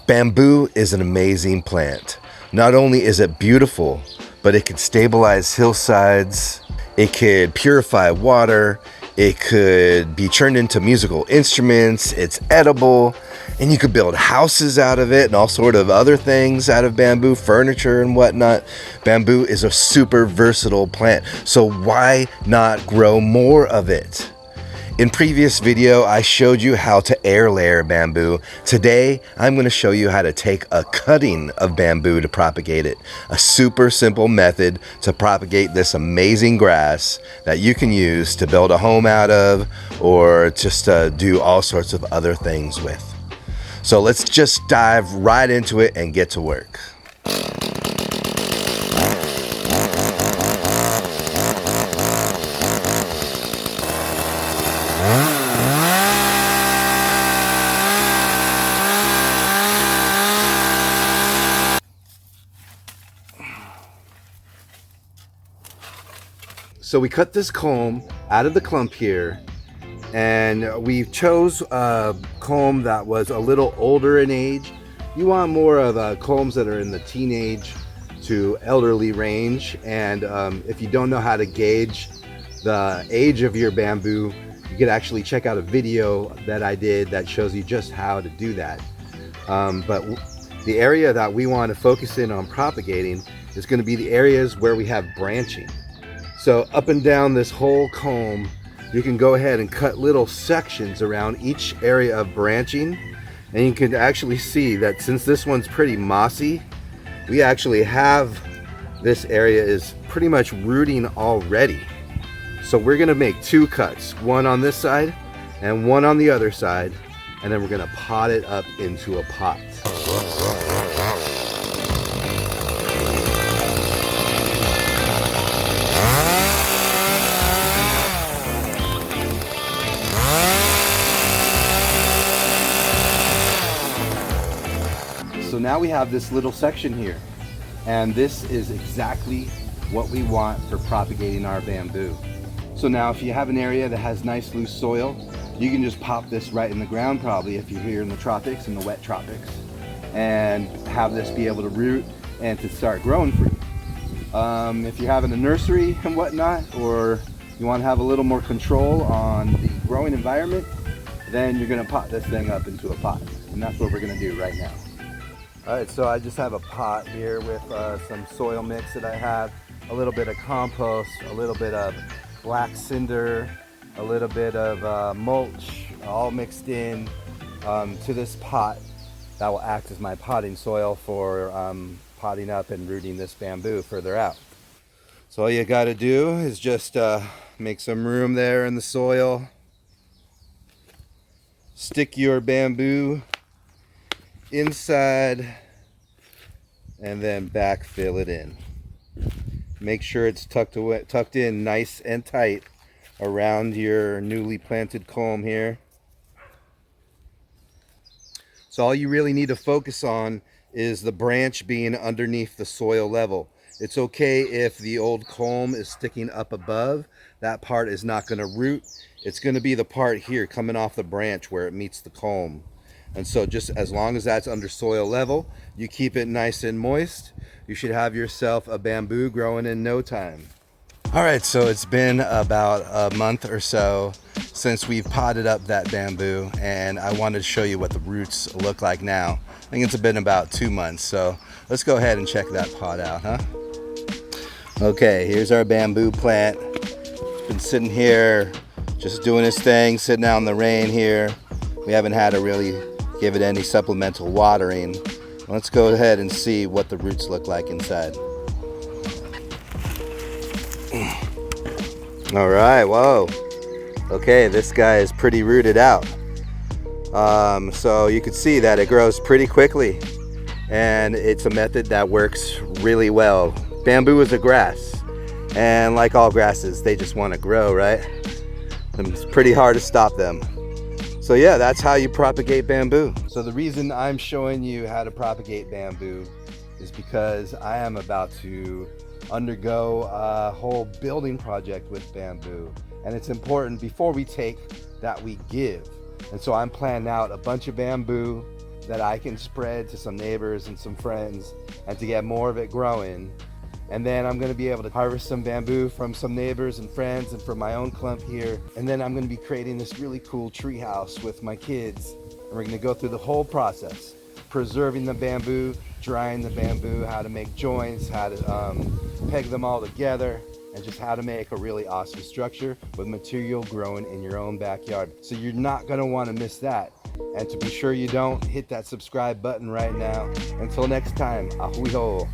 Bamboo is an amazing plant. Not only is it beautiful, but it can stabilize hillsides, it could purify water, it could be turned into musical instruments, it's edible, and you could build houses out of it and all sort of other things out of bamboo, furniture and whatnot. Bamboo is a super versatile plant, so why not grow more of it? In previous video, I showed you how to air layer bamboo. Today, I'm going to show you how to take a cutting of bamboo to propagate it. A super simple method to propagate this amazing grass that you can use to build a home out of or just do all sorts of other things with. So let's just dive right into it and get to work. So we cut this culm out of the clump here, and we chose a culm that was a little older in age. You want more of culms that are in the teenage to elderly range, and if you don't know how to gauge the age of your bamboo, you could actually check out a video that I did that shows you just how to do that. But the area that we want to focus in on propagating is going to be the areas where we have branching. So up and down this whole culm, you can go ahead and cut little sections around each area of branching, and you can actually see that since this one's pretty mossy, we actually have this area is pretty much rooting already. So we're gonna make two cuts, one on this side and one on the other side, and then we're gonna pot it up into a pot. So now we have this little section here, and this is exactly what we want for propagating our bamboo. So now if you have an area that has nice loose soil, you can just pop this right in the ground, probably if you're here in the tropics, in the wet tropics, and have this be able to root and to start growing for you. If you're having a nursery and whatnot, or you want to have a little more control on the growing environment, then you're going to pot this thing up into a pot, and that's what we're going to do right now. Alright, so I just have a pot here with some soil mix that I have, a little bit of compost, a little bit of black cinder, a little bit of mulch, all mixed in to this pot that will act as my potting soil for potting up and rooting this bamboo further out. So all you got to do is just make some room there in the soil, stick your bamboo inside, and then backfill it in. Make sure it's tucked in nice and tight around your newly planted culm here. So all you really need to focus on is the branch being underneath the soil level. It's okay if the old culm is sticking up above. That part is not going to root. It's going to be the part here coming off the branch where it meets the culm. And so just as long as that's under soil level, you keep it nice and moist, you should have yourself a bamboo growing in no time. All right, so it's been about a month or so since we've potted up that bamboo, and I wanted to show you what the roots look like now. I think it's been about 2 months, so let's go ahead and check that pot out, huh? Okay, here's our bamboo plant. It's been sitting here, just doing its thing, sitting out in the rain here. We haven't had to really give it any supplemental watering. Let's go ahead and see what the roots look like inside. All right, whoa. Okay, this guy is pretty rooted out. So you can see that it grows pretty quickly, and it's a method that works really well. Bamboo is a grass, and like all grasses, they just want to grow, right? And it's pretty hard to stop them. So yeah, that's how you propagate bamboo. So the reason I'm showing you how to propagate bamboo is because I am about to undergo a whole building project with bamboo, and it's important before we take that we give. And so I'm planning out a bunch of bamboo that I can spread to some neighbors and some friends and to get more of it growing. And then I'm gonna be able to harvest some bamboo from some neighbors and friends and from my own clump here. And then I'm gonna be creating this really cool tree house with my kids. And we're gonna go through the whole process, preserving the bamboo, drying the bamboo, how to make joints, how to peg them all together, and just how to make a really awesome structure with material growing in your own backyard. So you're not gonna wanna miss that. And to be sure you don't, hit that subscribe button right now. Until next time, ahui ho.